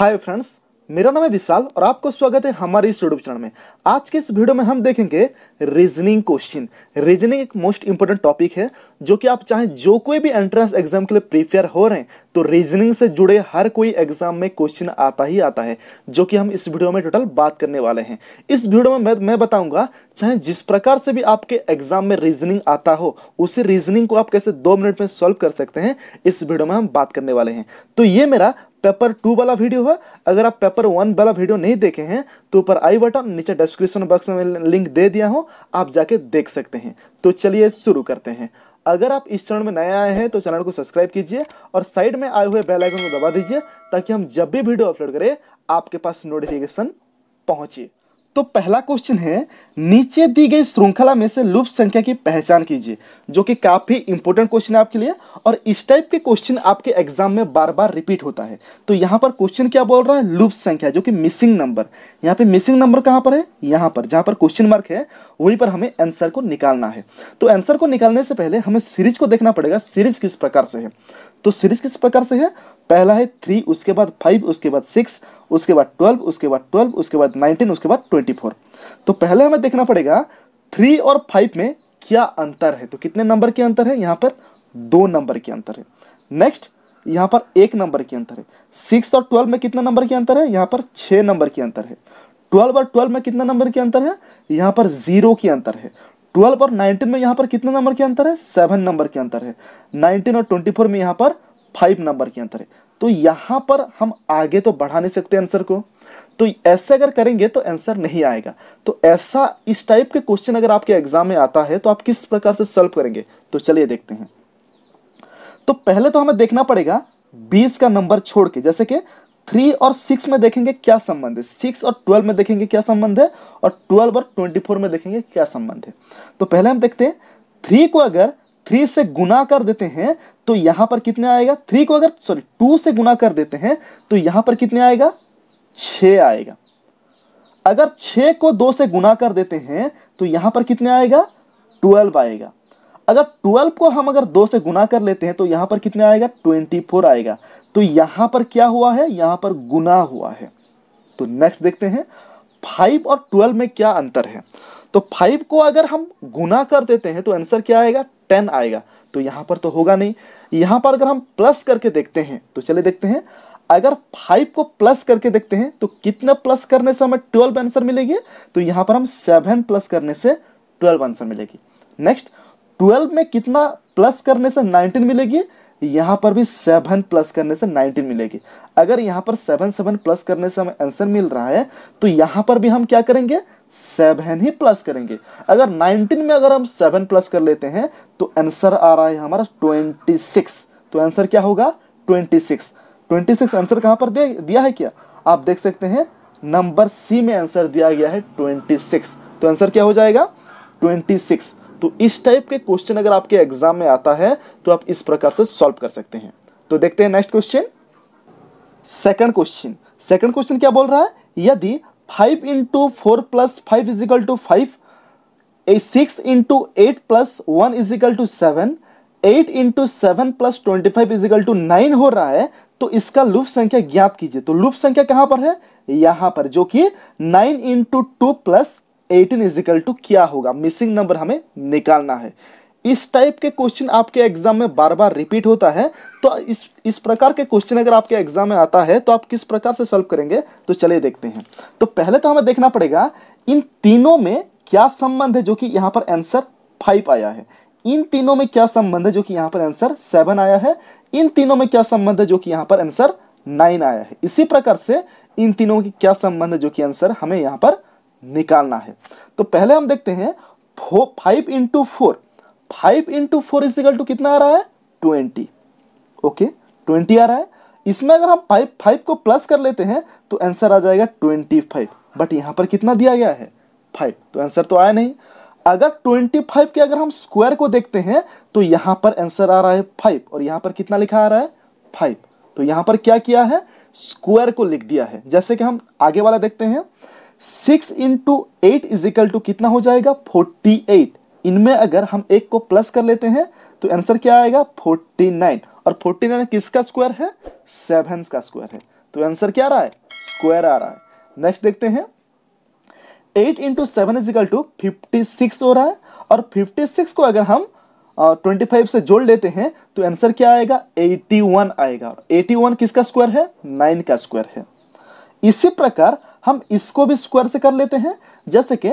Hi friends, मेरा नाम है विशाल और आपको स्वागत है हमारे इस यूट्यूब चैनल में। आज के इस वीडियो में हम देखेंगे रीजनिंग क्वेश्चन। रीजनिंग एक मोस्ट इंपोर्टेंट टॉपिक है जो कि आप चाहे जो कोई भी एंट्रेंस एग्जाम के लिए प्रिपेयर हो रहे हैं तो रीजनिंग से जुड़े हर कोई एग्जाम में क्वेश्चन आता ही आता है, जो कि हम इस वीडियो में टोटल बात करने वाले हैं। इस वीडियो में मैं बताऊंगा चाहे जिस प्रकार से भी आपके एग्जाम में रीजनिंग आता हो उसी रीजनिंग को आप कैसे 2 मिनट में सॉल्व कर सकते हैं, इस वीडियो में हम बात करने वाले हैं। तो ये मेरा पेपर 2 वाला वीडियो है। अगर आप पेपर 1 वाला वीडियो नहीं देखे हैं तो ऊपर आई बटन, नीचे डिस्क्रिप्शन बॉक्स में लिंक दे दिया हूं, आप जाके देख सकते हैं। तो चलिए शुरू करते हैं। अगर आप इस चैनल में नए आए हैं तो चैनल को सब्सक्राइब कीजिए और साइड में आए हुए बेल आइकन को दबा दीजिए ताकि हम जब भी वीडियो अपलोड करें आपके पास नोटिफिकेशन पहुंचे। तो पहला क्वेश्चन है, नीचे दी गई श्रृंखला में से लूप संख्या की पहचान कीजिए, जो कि काफी इंपॉर्टेंट क्वेश्चन है आपके लिए और इस टाइप के क्वेश्चन आपके एग्जाम में बार बार रिपीट होता है। तो यहां पर क्वेश्चन क्या बोल रहा है, लूप संख्या जो कि मिसिंग नंबर। यहाँ पे मिसिंग नंबर कहां पर है, यहां पर जहां पर क्वेश्चन मार्क है वहीं पर हमें आंसर को निकालना है। तो आंसर को निकालने से पहले हमें सीरीज को देखना पड़ेगा, सीरीज किस प्रकार से है। तो सीरीज किस प्रकार से है, पहला है 3, उसके बाद 5, उसके बाद 6, उसके बाद 12, उसके बाद 12, उसके बाद 19, उसके बाद 24। तो पहले हमें देखना पड़ेगा 3 और 5 में क्या अंतर है। तो कितने नंबर के अंतर है, यहां पर 2 नंबर के अंतर है। नेक्स्ट यहां पर 1 नंबर के अंतर है। 6 और 12 में कितना नंबर के अंतर है, यहां पर 6 नंबर के अंतर है। 12 और 12 में कितना नंबर के अंतर है, यहां पर 0 के अंतर है। 12 और 19 में यहां पर कितने नंबर के अंतर है, 7 नंबर के अंतर है। 19 और 24 में यहां पर 5 नंबर के अंतर है। तो यहां पर हम आगे तो बढ़ा नहीं सकते आंसर को, तो ऐसे अगर करेंगे तो आंसर नहीं आएगा। तो ऐसा इस टाइप के क्वेश्चन अगर आपके एग्जाम में आता है तो आप किस प्रकार से सॉल्व करेंगे, तो चलिए देखते हैं। तो पहले तो हमें देखना पड़ेगा 20 का नंबर छोड़ के, जैसे कि 3 और 6 में देखेंगे क्या संबंध है, 6 और 12 में देखेंगे क्या संबंध है, और 12 और 24 में देखेंगे क्या संबंध है। तो पहले हम देखते हैं 3 को अगर 3 से गुना कर देते हैं तो यहां पर कितने आएगा, 3 को अगर 2 से गुना कर देते हैं तो यहां पर कितने आएगा, 6 आएगा। अगर 6 को 2 से गुना कर देते हैं तो यहां पर कितने आएगा, 12 आएगा। अगर 12 को हम अगर 2 से गुना कर लेते हैं तो यहां पर कितने आएगा, 24 आएगा। तो यहां पर क्या हुआ है, यहां पर गुना हुआ है। तो नेक्स्ट देखते हैं 5 और 12 में क्या अंतर है। तो 5 को अगर हम गुना कर देते हैं तो आंसर क्या आएगा, 10 आएगा। तो यहां पर तो होगा नहीं। यहां पर अगर हम प्लस करके देखते हैं तो चलिए देखते हैं, अगर 5 को प्लस करके देखते हैं तो कितना प्लस करने से हमें 12 आंसर मिलेगी, तो यहां पर हम 7 प्लस करने से 12 आंसर मिलेगी। नेक्स्ट 12 में कितना प्लस करने से 19 मिलेगी, यहां पर भी 7 प्लस करने से 19 मिलेगी। अगर यहां पर 7 प्लस करने से हमें आंसर मिल रहा है तो यहां पर भी हम क्या करेंगे, 7 ही प्लस करेंगे। अगर 19 में अगर हम 7 प्लस कर लेते हैं तो आंसर आ रहा है हमारा 26। तो आंसर क्या होगा, 26 आंसर कहां पर दिया है, क्या आप देख सकते हैं, नंबर सी में आंसर दिया गया है 26। तो आंसर क्या हो जाएगा, 26। तो इस टाइप के क्वेश्चन अगर आपके एग्जाम में आता है तो आप इस प्रकार से सॉल्व कर सकते हैं। तो देखते हैं नेक्स्ट क्वेश्चन। सेकंड क्वेश्चन क्या बोल रहा है, यदि 5 into 4 plus 5 is equal to 5, 6 into 8 plus 1 is equal to 7, 8 into 7 plus 25 is equal to 9 हो रहा है, तो इसका लूप संख्या ज्ञात कीजिए। तो लूप संख्या कहां पर है, यहां पर, जो कि 9 into 2 plus 18 is equal to क्या होगा, मिसिंग नंबर हमें निकालना है। इस टाइप के क्वेश्चन आपके एग्जाम में बार बार रिपीट होता है। तो इस प्रकार के क्वेश्चन अगर आपके एग्जाम में आता है तो आप किस प्रकार से सॉल्व करेंगे, तो चलिए देखते हैं। तो पहले तो हमें देखना पड़ेगा इन तीनों में क्या संबंध है, जो कि यहां पर आंसर 5 आया है। इन तीनों में क्या संबंध है, जो कि यहां पर आंसर 7 आया है। इन तीनों में क्या संबंध है, जो कि यहां पर आंसर 9 आया है। इसी प्रकार से इन तीनों की क्या संबंध है, जो कि आंसर हमें यहां पर निकालना है। तो पहले हम देखते हैं 5 into 4, 5 into 4 is equal to कितना आ रहा है, 20। ओके, 20 आ रहा है। इसमें अगर हम 5 को प्लस कर लेते हैं तो आंसर आ जाएगा 25। बट यहां पर कितना दिया गया है, 5, तो आंसर तो आया नहीं। अगर 25 के अगर हम स्क्वायर को देखते हैं तो यहां पर आंसर आ रहा है 5 और यहां पर कितना लिखा आ रहा है, 5। तो यहां पर क्या किया है, स्क्वायर को लिख दिया है। जैसे कि हम आगे वाला देखते हैं, 6 इंटू 8 इज इक्वल टू कितना हो जाएगा, 48। इनमें अगर हम 1 को प्लस कर लेते हैं तो आंसर क्या आएगा, 49। और 49 किसका स्क्वायर है, 7 का स्क्वायर है। तो आंसर क्या आ रहा है? स्क्वायर आ रहा है। नेक्स्ट देखते हैं, 8 इंटू 7 इज इक्वल टू 56 हो रहा है, और 56 को अगर हम 25 से जोड़ लेते हैं तो आंसर क्या आएगा? 81 आएगा। 81 किसका स्क्वायर है? 9 का स्क्वायर है। इसी प्रकार हम इसको भी स्क्वायर से कर लेते हैं, जैसे कि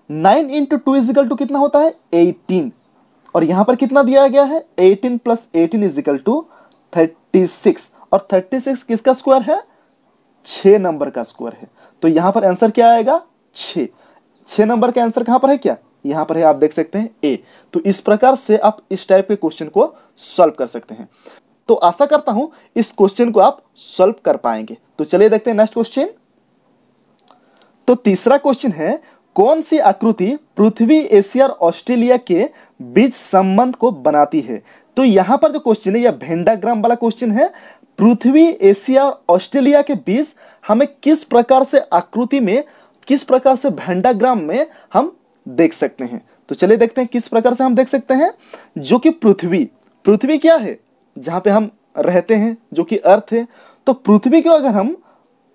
9 इंटू 2 इज इक्वल टू कितना होता है? 18, और यहां पर कितना दिया गया है? 18 प्लस 18 इज इक्वल टू 36, और 36 किसका स्क्वायर है? 6 नंबर का स्क्वायर है। तो यहां पर आंसर क्या आएगा? 6। 6 नंबर का आंसर कहां पर है? क्या यहां पर है? आप देख सकते हैं ए। तो इस प्रकार से आप इस टाइप के क्वेश्चन को सॉल्व कर सकते हैं। तो आशा करता हूं इस क्वेश्चन को आप सॉल्व कर पाएंगे। तो चलिए देखते हैं नेक्स्ट क्वेश्चन। तो तीसरा क्वेश्चन है, कौन सी आकृति पृथ्वी, एशिया और ऑस्ट्रेलिया के बीच संबंध को बनाती है? तो यहां पर जो क्वेश्चन है यह वेन डायग्राम वाला क्वेश्चन है। पृथ्वी, एशिया और ऑस्ट्रेलिया के बीच हमें किस प्रकार से आकृति में, किस प्रकार से वेन डायग्राम में हम देख सकते हैं। तो चलिए देखते हैं किस प्रकार से हम देख सकते हैं। जो कि पृथ्वी, पृथ्वी क्या है? जहां पे हम रहते हैं, जो कि अर्थ है। तो पृथ्वी को अगर हम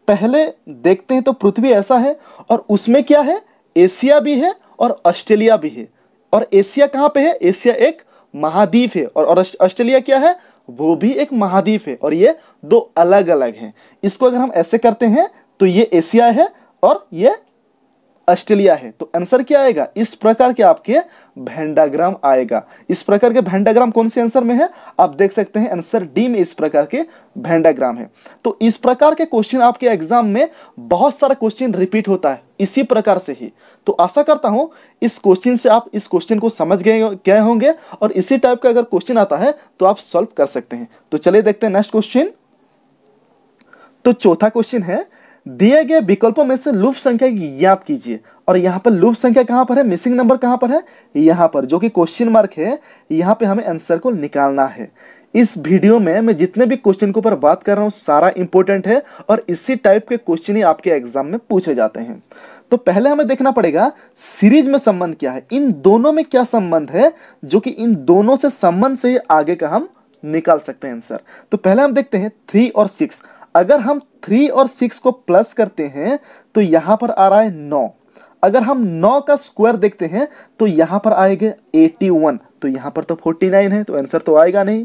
पहले देखते हैं तो पृथ्वी ऐसा है, और उसमें क्या है? एशिया भी है और ऑस्ट्रेलिया भी है। और एशिया कहां पे है? एशिया एक महाद्वीप है, और ऑस्ट्रेलिया क्या है? वो भी एक महाद्वीप है, और ये दो अलग अलग हैं। इसको अगर हम ऐसे करते हैं तो ये एशिया है और ये ऑस्ट्रेलिया है। तो आंसर क्या आएगा? इस प्रकार के आपके वेन डायग्राम आएगा। इस प्रकार के वेन डायग्राम कौन से आंसर में है? आप देख सकते हैं आंसर डी में इस प्रकार के वेन डायग्राम है। तो इस प्रकार के क्वेश्चन आपके एग्जाम में बहुत सारा क्वेश्चन रिपीट होता है इसी प्रकार से ही। तो आशा करता हूं इस क्वेश्चन से आप इस क्वेश्चन को समझ गए होंगे, और इसी टाइप का अगर क्वेश्चन आता है तो आप सॉल्व कर सकते हैं। तो चलिए देखते हैं नेक्स्ट क्वेश्चन। तो चौथा क्वेश्चन है, दिए गए विकल्पों में से लूप संख्या ज्ञात कीजिए। और यहाँ पर लूप संख्या कहां पर है? मिसिंग नंबर कहां पर है? यहाँ पर, जो कि क्वेश्चन मार्क है। यहाँ पे हमें आंसर को निकालना है। इस वीडियो में मैं जितने भी क्वेश्चन के ऊपर बात कर रहा हूँ सारा इंपॉर्टेंट है, और इसी टाइप के क्वेश्चन ही आपके एग्जाम में पूछे जाते हैं। तो पहले हमें देखना पड़ेगा सीरीज में संबंध क्या है, इन दोनों में क्या संबंध है, जो कि इन दोनों से संबंध से आगे का हम निकाल सकते हैं आंसर। तो पहले हम देखते हैं 3 और 6। अगर हम 3 और 6 को प्लस करते हैं तो यहां पर आ रहा है 9। अगर हम 9 का स्क्वायर देखते हैं तो यहां पर आएगा 81। तो यहां पर तो 49 है, तो आंसर तो आएगा नहीं,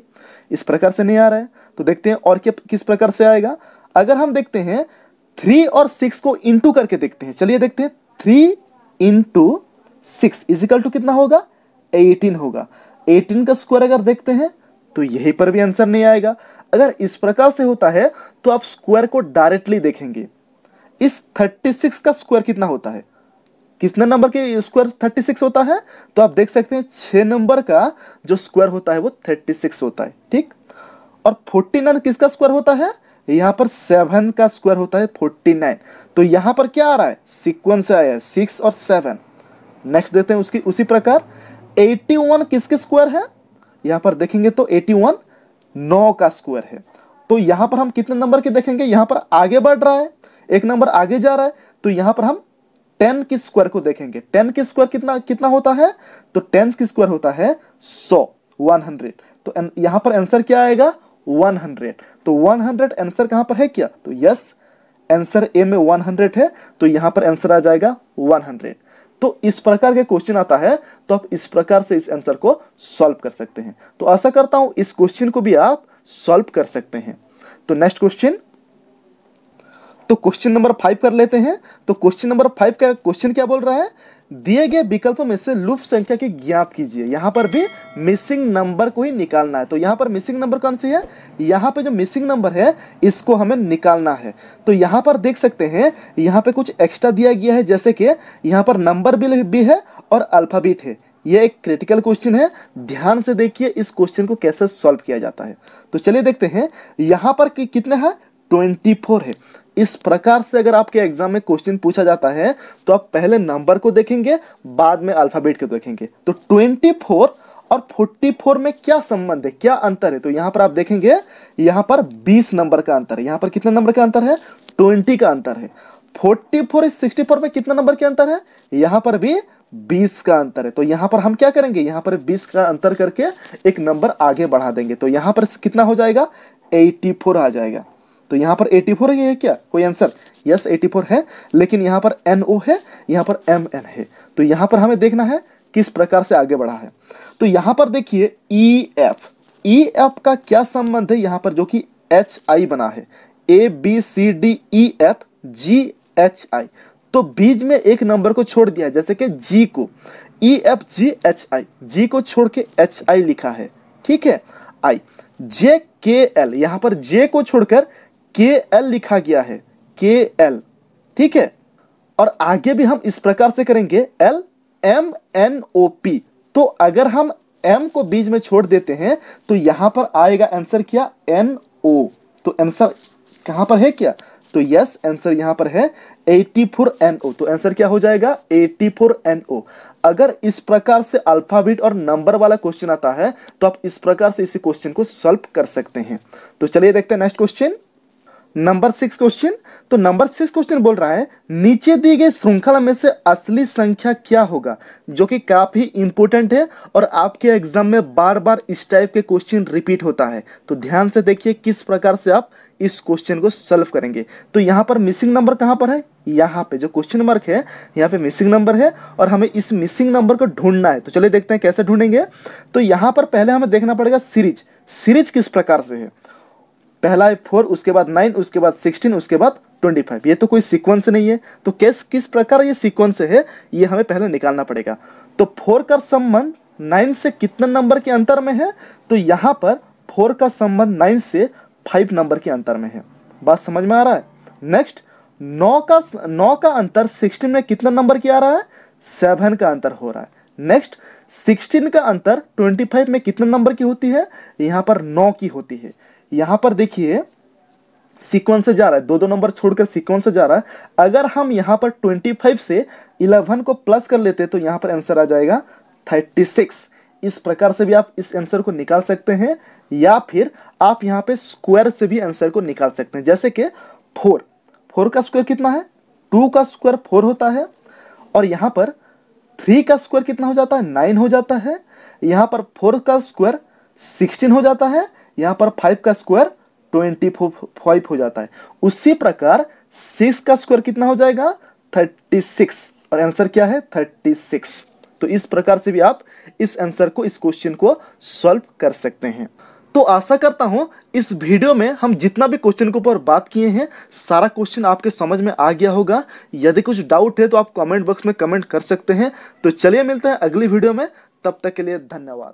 इस प्रकार से नहीं आ रहा है। तो देखते हैं और क्या किस प्रकार से आएगा। अगर हम देखते हैं 3 और 6 को इंटू करके देखते हैं, चलिए देखते हैं। 3 इंटू 6 इजिकल टू कितना होगा? 18 होगा। 18 का स्क्वायर अगर देखते हैं तो यहीं पर भी आंसर नहीं आएगा। अगर इस प्रकार से होता है तो आप स्क्वायर को डायरेक्टली देखेंगे। इस 36 का स्क्वायर कितना होता है? कितने नंबर के स्क्वायर 36 होता है? तो आप देख सकते हैं 6 नंबर का जो स्क्वायर होता है वो 36 होता है, ठीक। और 49 किसका स्क्वायर होता है? यहां पर 7 का स्क्वायर होता है 49। तो यहां पर क्या आ रहा है? सीक्वेंस से आया है 6 और 7। नेक्स्ट देते हैं उसकी उसी प्रकार 81 किसके स्क्वायर है? यहां पर देखेंगे तो 81 9 का स्क्वायर है। तो यहां पर हम कितने नंबर के देखेंगे? यहां पर आगे बढ़ रहा है, एक नंबर आगे जा रहा है। तो यहां पर हम 10 की स्क्वायर को देखेंगे। 10 की स्क्वायर कितना कितना होता है? तो 10 की स्क्वायर होता है 100, 100। तो यहां पर आंसर क्या आएगा? 100। तो 100 आंसर कहां पर है क्या? तो यस, आंसर ए में 100 है, तो यहां पर आंसर आ जाएगा 100। तो इस प्रकार के क्वेश्चन आता है तो आप इस प्रकार से इस आंसर को सॉल्व कर सकते हैं। तो आशा करता हूं इस क्वेश्चन को भी आप सॉल्व कर सकते हैं। तो नेक्स्ट क्वेश्चन, तो क्वेश्चन नंबर 5 कर लेते हैं। तो क्वेश्चन नंबर 5 का क्वेश्चन क्या बोल रहा है? दिए गए विकल्पों में से लूप संख्या की ज्ञात कीजिए। यहां पर भी मिसिंग नंबर को ही निकालना है। तो यहां पर मिसिंग नंबर कौन सी है? यहां पे जो मिसिंग नंबर है इसको हमें निकालना है। तो यहां पर देख सकते हैं यहां पे कुछ एक्स्ट्रा दिया गया है, जैसे कि यहां पर नंबर भी है और अल्फाबेट है। यह एक क्रिटिकल क्वेश्चन है, ध्यान से देखिए इस क्वेश्चन को कैसे सॉल्व किया जाता है। तो चलिए देखते हैं यहां पर कितने हैं? 24 है। इस प्रकार से अगर आपके एग्जाम में क्वेश्चन पूछा जाता है तो आप पहले नंबर को देखेंगे, बाद में अल्फाबेट को देखेंगे। तो 24 और 44 में क्या संबंध है, क्या अंतर है? तो यहां पर आप देखेंगे यहां पर 20 नंबर का अंतर है। यहां पर कितने नंबर का अंतर है? 20 का अंतर है। 44 64 में कितना नंबर के अंतर है? यहां पर भी 20 का अंतर है। तो यहां पर हम क्या करेंगे? यहां पर 20 का अंतर करके एक नंबर आगे बढ़ा देंगे। तो यहां पर कितना हो जाएगा? 84 आ जाएगा। तो यहाँ पर 84 है क्या कोई आंसर? यस 84 है, लेकिन यहाँ पर NO है, यहाँ पर MN है। तो यहाँ पर हमें देखना है किस प्रकार से आगे बढ़ा है। तो यहाँ पर देखिए EF का क्या संबंध है यहाँ पर, जो कि HI बना है, ABCDEFGHI। तो बीच में एक नंबर को छोड़ दिया है, जैसे कि G को EFGHI, G को छोड़ के HI लिखा है, ठीक है। I JKL, यहाँ पर J को छोड़कर KL लिखा गया है, KL, ठीक है। और आगे भी हम इस प्रकार से करेंगे LMNOP। तो अगर हम M को बीच में छोड़ देते हैं तो यहां पर आएगा आंसर क्या? NO। तो आंसर कहां पर है क्या? तो यस आंसर यहां पर है 84NO। तो आंसर क्या हो जाएगा? 84NO। अगर इस प्रकार से अल्फाबेट और नंबर वाला क्वेश्चन आता है तो आप इस प्रकार से इसी क्वेश्चन को सॉल्व कर सकते हैं। तो चलिए देखते हैं नेक्स्ट क्वेश्चन, नंबर 6 क्वेश्चन। तो नंबर 6 क्वेश्चन बोल रहा है नीचे दी गई श्रृंखला में से असली संख्या क्या होगा, जो कि काफी इंपॉर्टेंट है और आपके एग्जाम में बार बार इस टाइप के क्वेश्चन रिपीट होता है। तो ध्यान से देखिए किस प्रकार से आप इस क्वेश्चन को सॉल्व करेंगे। तो यहाँ पर मिसिंग नंबर कहाँ पर है? यहाँ पे जो क्वेश्चन मार्क है यहाँ पे मिसिंग नंबर है और हमें इस मिसिंग नंबर को ढूंढना है। तो चलिए देखते हैं कैसे ढूंढेंगे। तो यहाँ पर पहले हमें देखना पड़ेगा सीरीज किस प्रकार से है। पहला है 4, उसके बाद 9, उसके बाद 16, उसके बाद 25। ये तो कोई सीक्वेंस नहीं है। तो किस प्रकार ये सीक्वेंस है ये हमें पहले निकालना पड़ेगा। तो 4 का संबंध 9 से कितने नंबर के अंतर में है? तो यहाँ पर 4 का संबंध 9 से 5 नंबर के अंतर में है। बात समझ में आ रहा है? नेक्स्ट 9 का अंतर 16 में कितना नंबर की आ रहा है? 7 का अंतर हो रहा है। नेक्स्ट 16 का अंतर 25 में कितने नंबर की होती है? यहाँ पर 9 की होती है। यहाँ पर देखिए सीक्वेंस से जा रहा है, दो नंबर छोड़कर सीक्वेंस से जा रहा है। अगर हम यहाँ पर 25 से 11 को प्लस कर लेते तो यहाँ पर आंसर आ जाएगा 36। इस प्रकार से भी आप इस आंसर को निकाल सकते हैं, या फिर आप यहाँ पे स्क्वायर से भी आंसर को निकाल सकते हैं। जैसे कि 4 का स्क्वायर कितना है? 2 का स्क्वायर 4 होता है। और यहाँ पर 3 का स्क्वायर कितना हो जाता है? 9 हो जाता है। यहाँ पर 4 का स्क्वायर 16 हो जाता है। यहाँ पर 5 का स्क्वायर 25 हो जाता है। उसी प्रकार 6 का स्क्वायर कितना हो जाएगा? 36। और आंसर क्या है? 36। तो इस प्रकार से भी आप इस आंसर को, इस क्वेश्चन को सॉल्व कर सकते हैं। तो आशा करता हूं इस वीडियो में हम जितना भी क्वेश्चन के ऊपर बात किए हैं सारा क्वेश्चन आपके समझ में आ गया होगा। यदि कुछ डाउट है तो आप कमेंट बॉक्स में कमेंट कर सकते हैं। तो चलिए मिलते हैं अगली वीडियो में, तब तक के लिए धन्यवाद।